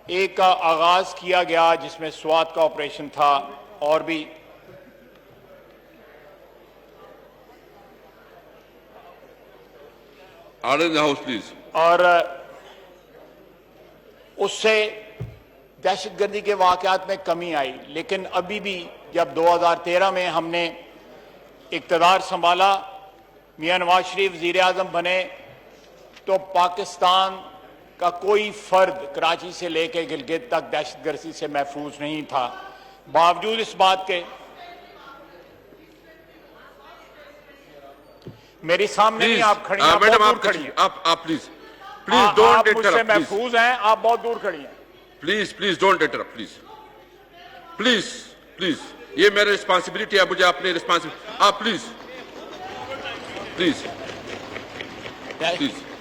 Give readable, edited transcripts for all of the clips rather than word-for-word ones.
एक का आगाज किया गया जिसमें स्वात का ऑपरेशन था और भी order in the house please. और उससे दहशतगर्दी के वाकयात में कमी आई। लेकिन अभी भी जब 2013 में हमने इक़्तिदार संभाला, मियां नवाज शरीफ वज़ीर आज़म बने, तो पाकिस्तान का कोई फर्द कराची से लेकर गिलगित तक दहशतगर्दी से महफूज नहीं था। बावजूद इस बात के मेरे सामने नहीं, आप खड़ी हैं, मैडम बहुत दूर खड़ी हैं। आप प्लीज डोंट इंटरप्ट। मुझसे महफूज हैं, आप बहुत दूर खड़ी हैं। प्लीज डोंट इंटरप्ट प्लीज ये मेरी रिस्पांसिबिलिटी है, मुझे अपनी रिस्पांसिबिलिटी। आप प्लीज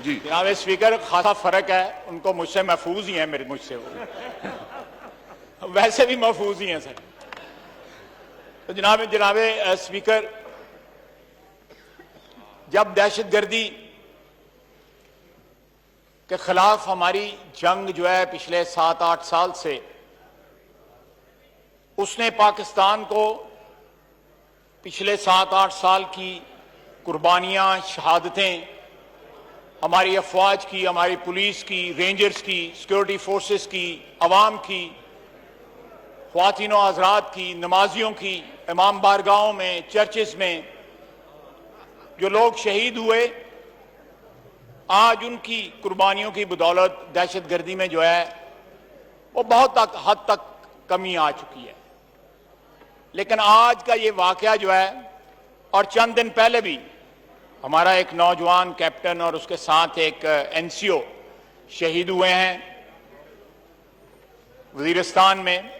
जी। जनाब स्पीकर, खासा फर्क है, उनको मुझसे महफूज ही है, मेरे मुझसे वो वैसे भी महफूज ही हैं सर। तो जनाब स्पीकर, जब दहशतगर्दी के खिलाफ हमारी जंग जो है पिछले 7-8 साल से, उसने पाकिस्तान को पिछले 7-8 साल की कुर्बानियां, शहादतें, हमारी अफवाज की, हमारी पुलिस की, रेंजर्स की, सिक्योरिटी फोर्सेस की, अवाम की, ख्वातीन और हज़रात की, नमाजियों की, इमाम बारगाहों में, चर्चेस में जो लोग शहीद हुए, आज उनकी कुर्बानियों की बदौलत दहशतगर्दी में जो है वो बहुत हद तक कमी आ चुकी है। लेकिन आज का ये वाकया जो है, और चंद दिन पहले भी हमारा एक नौजवान कैप्टन और उसके साथ एक एनसीओ शहीद हुए हैं वजीरिस्तान में।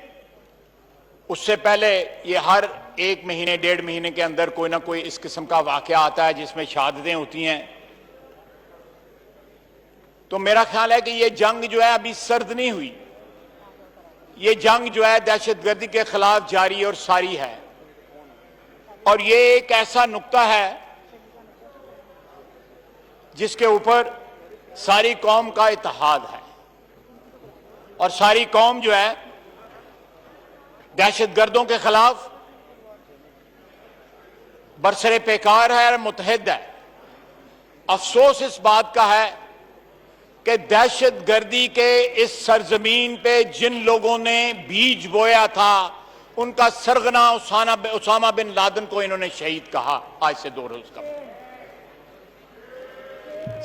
उससे पहले ये हर 1 महीने 1.5 महीने के अंदर कोई ना कोई इस किस्म का वाकया आता है जिसमें शहादतें होती हैं। तो मेरा ख्याल है कि ये जंग जो है अभी सर्द नहीं हुई, ये जंग जो है दहशतगर्दी के खिलाफ जारी और सारी है। और ये एक ऐसा नुक्ता है जिसके ऊपर सारी कौम का इत्तेहाद है, और सारी कौम जो है दहशतगर्दों के खिलाफ बरसरे पेकार है और मुतहद है। अफसोस इस बात का है कि दहशतगर्दी के इस सरजमीन पे जिन लोगों ने बीज बोया था, उनका सरगना उसामा बिन लादेन को इन्होंने शहीद कहा आज से 2 रोज कबल।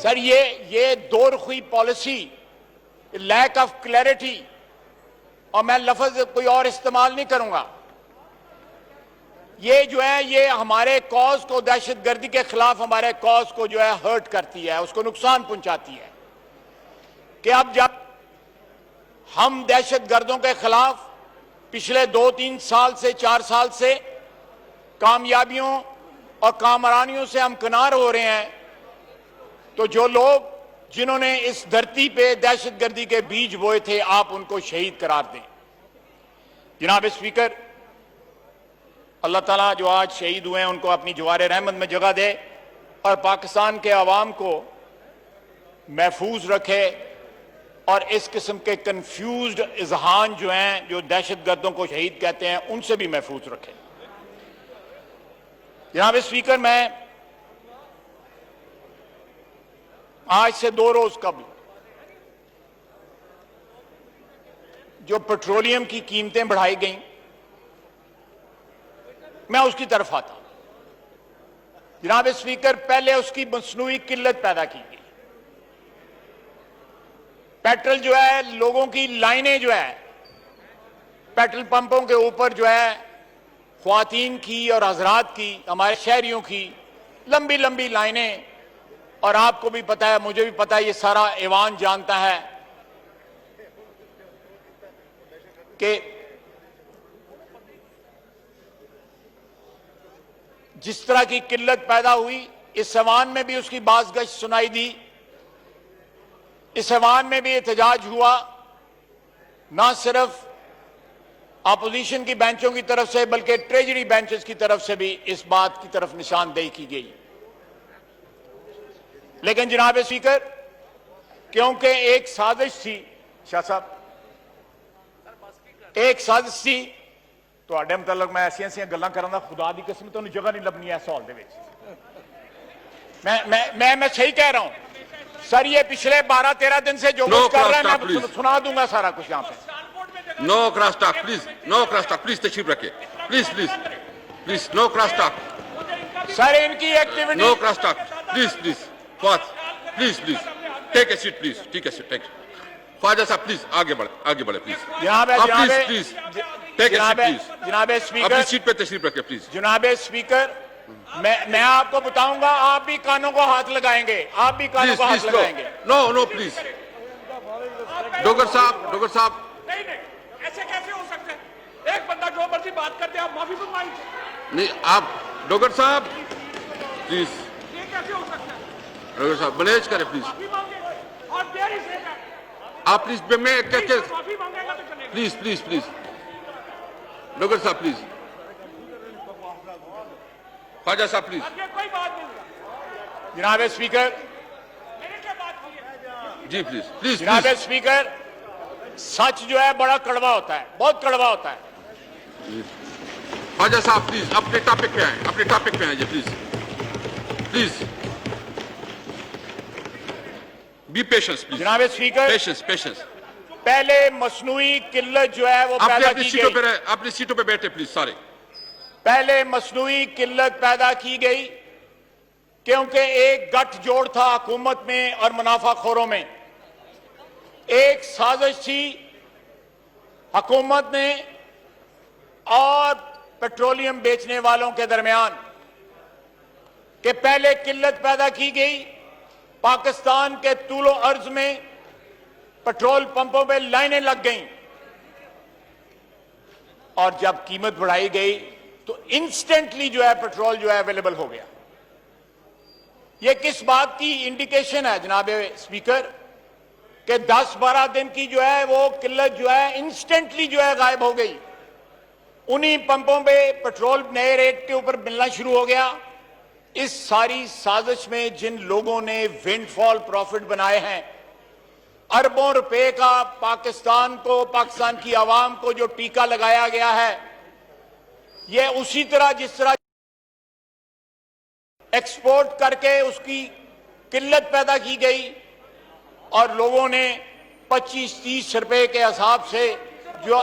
सर, ये दोरखुई पॉलिसी, लैक ऑफ क्लैरिटी, और मैं लफ्ज कोई और इस्तेमाल नहीं करूंगा, ये जो है ये हमारे कॉज को, दहशतगर्दी के खिलाफ हमारे कॉज को जो है हर्ट करती है, उसको नुकसान पहुंचाती है। कि अब जब हम दहशतगर्दों के खिलाफ पिछले 2-3 साल से 4 साल से कामयाबियों और कामरानियों से हम किनार हो रहे हैं, तो जो लोग जिन्होंने इस धरती पे दहशतगर्दी के बीज बोए थे, आप उनको शहीद करार दें। जनाब स्पीकर, अल्लाह ताला जो आज शहीद हुए हैं उनको अपनी जवार रहमत में जगह दे और पाकिस्तान के अवाम को महफूज रखे, और इस किस्म के कंफ्यूज्ड इजहान जो हैं, जो दहशतगर्दों को शहीद कहते हैं, उनसे भी महफूज रखे। जनाब स्पीकर, मैं आज से 2 रोज कबल जो पेट्रोलियम की कीमतें बढ़ाई गई, मैं उसकी तरफ आता हूं। जनाब स्पीकर, पहले उसकी मसनूई किल्लत पैदा की गई। पेट्रोल जो है, लोगों की लाइनें जो है पेट्रोल पंपों के ऊपर जो है, ख्वातीन की और हजरात की, हमारे शहरियों की लंबी लंबी लाइनें, और आपको भी पता है, मुझे भी पता है, ये सारा ऐवान जानता है कि जिस तरह की किल्लत पैदा हुई, इस ऐवान में भी उसकी बाज़गश्त सुनाई दी। इस ऐवान में भी एहतजाज हुआ, ना सिर्फ अपोजिशन की बेंचों की तरफ से बल्कि ट्रेजरी बेंचेस की तरफ से भी इस बात की तरफ निशानदेही की गई। लेकिन जनाब स्पीकर, क्योंकि एक साजिश थी, शाह साहब, एक साਜ਼ਿਸ਼ ਸੀ ਤੁਹਾਡੇ ਮੁਤਲਕ ਮੈਂ ਐਸੀਆਂ ਗੱਲਾਂ ਕਰਨ ਦਾ ਖੁਦਾ ਦੀ ਕਸਮ ਤੁਹਾਨੂੰ ਜਗ੍ਹਾ ਨਹੀਂ ਲੱਭਣੀ ਇਸ ਹਾਲ ਦੇ ਵਿੱਚ मैं सही कह रहा हूं सर ये पिछले 12-13 दिन से जो कुछ कर रहे हैं मैं सुना दूंगा सारा कुछ यहां पे no cross talk please no cross talk please तशरीफ रखिए please please please no cross talk sir इनकी activity no cross talk please please please please take a seat please take a seat take Khawaja साहब please आगे बढ़े please please take a seat please जनाब speaker अपनी seat पे तशरीफ रखिए please जनाब स्पीकर मैं आपको बताऊंगा आप भी कानों को हाथ लगाएंगे आप भी कानों को हाथ लगाएंगे नो प्लीज डोगर साहब नहीं ऐसे कैसे हो सकता है एक बंदा जो मर्जी बात करते आप माफी मांगे नहीं आप डोगर साहब प्लीज ये कैसे हो सकता है डोगर साहब मैनेज करें प्लीज माफी मांगे और देर ही से आप प्लीज मैं माफी मांगेगा तो चलेगा प्लीज डोगर साहब प्लीज ख्वाजा साहब प्लीज ये कोई बात नहीं जनाब स्पीकर मैंने क्या बात की है जी प्लीज जनाब स्पीकर सच जो है बड़ा कड़वा होता है बहुत कड़वा होता है ख्वाजा साहब प्लीज अपने टॉपिक पे आइए प्लीज बी पेशेंस प्लीज जनाब स्पीकर पेशेंस पहले मसनूई किल्लत जो है वो पैदा की गई अपनी सीटों पे बैठे प्लीज सारे पहले मसनूई किल्लत पैदा की गई क्योंकि एक गठजोड़ था हुकूमत में और मुनाफाखोरों में एक साजिश थी हुकूमत ने और पेट्रोलियम बेचने वालों के दरमियान कि पहले किल्लत पैदा की गई पाकिस्तान के तूलो अर्ज में पेट्रोल पंपों पे लाइनें लग गईं और जब कीमत बढ़ाई गई तो इंस्टेंटली जो है पेट्रोल जो है अवेलेबल हो गया यह किस बात की इंडिकेशन है जनाब स्पीकर कि 10-12 दिन की जो है वो किल्लत जो है इंस्टेंटली जो है गायब हो गई उन्हीं पंपों पे पेट्रोल नए रेट के ऊपर मिलना शुरू हो गया इस सारी साजिश में जिन लोगों ने विंडफॉल प्रॉफिट बनाए हैं अरबों रुपए का पाकिस्तान की आवाम को जो टीका लगाया गया है यह उसी तरह जिस तरह एक्सपोर्ट करके उसकी किल्लत पैदा की गई और लोगों ने 25-30 रुपए के हिसाब से जो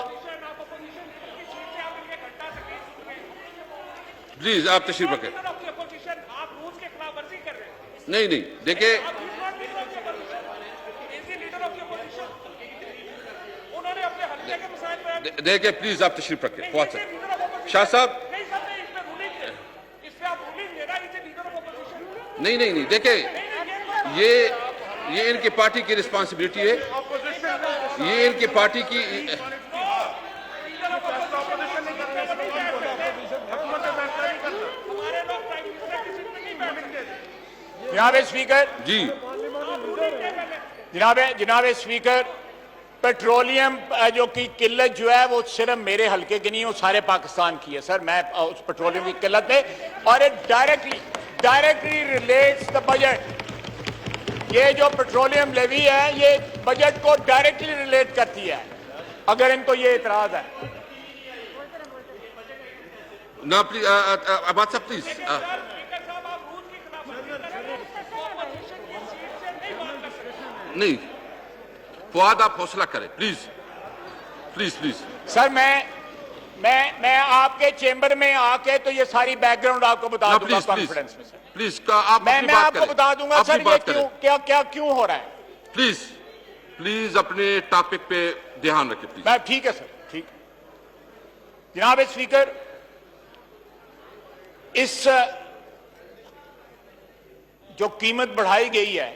प्लीज आप तशरीफ रखें आप रूल्स के खिलाफ वर्जी कर रहे हैं नहीं देखिए उन्होंने अपने हल्के के मसाइल पे देखिए प्लीज आप तशरीफ रखें शाह साहब नहीं देखिए ये इनकी पार्टी की रिस्पांसिबिलिटी है ये इनकी पार्टी की जनाब स्पीकर जी जनाब स्पीकर पेट्रोलियम जो की किल्लत जो है वो सिर्फ मेरे हल्के की नहीं वो सारे पाकिस्तान की है सर मैं उस पेट्रोलियम की किल्लत पे और ये डायरेक्टली रिलेट्स द बजट ये जो पेट्रोलियम लेवी है ये बजट को डायरेक्टली रिलेट करती है अगर इनको ये इतराज है ना प्लीज अबाद साहब प्लीज नहीं फवाद आप हौसला करें प्लीज सर मैं आपके चेंबर में आके तो ये सारी बैकग्राउंड आपको बता दूंगा कॉन्फ्रेंस में सर प्लीज आप मैं आपको बता दूंगा सर ये क्यों हो रहा है प्लीज अपने टॉपिक पे ध्यान रखें प्लीज मैं ठीक है सर ठीक जनाब स्पीकर इस जो कीमत बढ़ाई गई है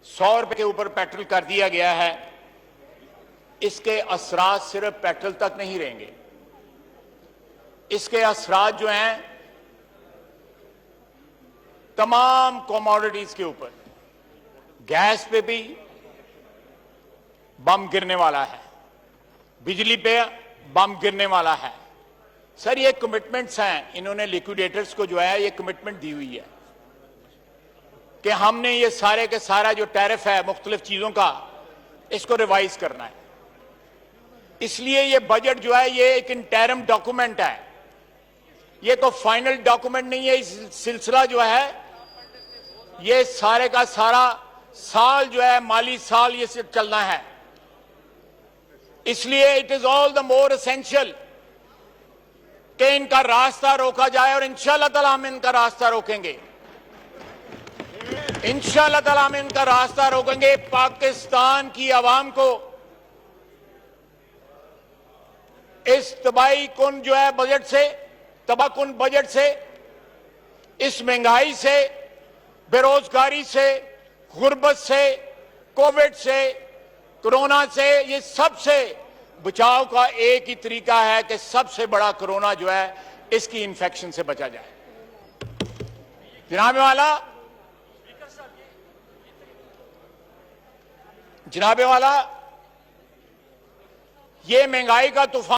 100 रुपए के ऊपर पेट्रोल कर दिया गया है इसके असरात सिर्फ पेट्रोल तक नहीं रहेंगे इसके असरात जो हैं तमाम कमोडिटीज के ऊपर गैस पे भी बम गिरने वाला है बिजली पे बम गिरने वाला है सर ये कमिटमेंट्स हैं इन्होंने लिक्विडेटर्स को जो है ये कमिटमेंट दी हुई है कि हमने ये सारे के सारा जो टैरिफ है मुख्तलिफ चीजों का इसको रिवाइज करना है इसलिए ये बजट जो है ये एक इंटरिम डॉक्यूमेंट है, ये तो फाइनल डॉक्यूमेंट नहीं है। इस सिलसिला जो है ये सारे का सारा साल जो है माली साल ये सिर्फ चलना है। इसलिए it is all the more essential कि इनका रास्ता रोका जाए और इंशाअल्लाह ताला हम इनका रास्ता रोकेंगे, इंशाअल्लाह ताला हम इनका रास्ता रोकेंगे। पाकिस्तान की आवाम को इस तबाहीकुन जो है बजट से, तबाहकुन बजट से, इस महंगाई से, बेरोजगारी से, गुर्बत से, कोविड से, कोरोना से, ये सबसे बचाव का एक ही तरीका है कि सबसे बड़ा कोरोना जो है इसकी इन्फेक्शन से बचा जाए। जनाबे वाला ये महंगाई का तूफान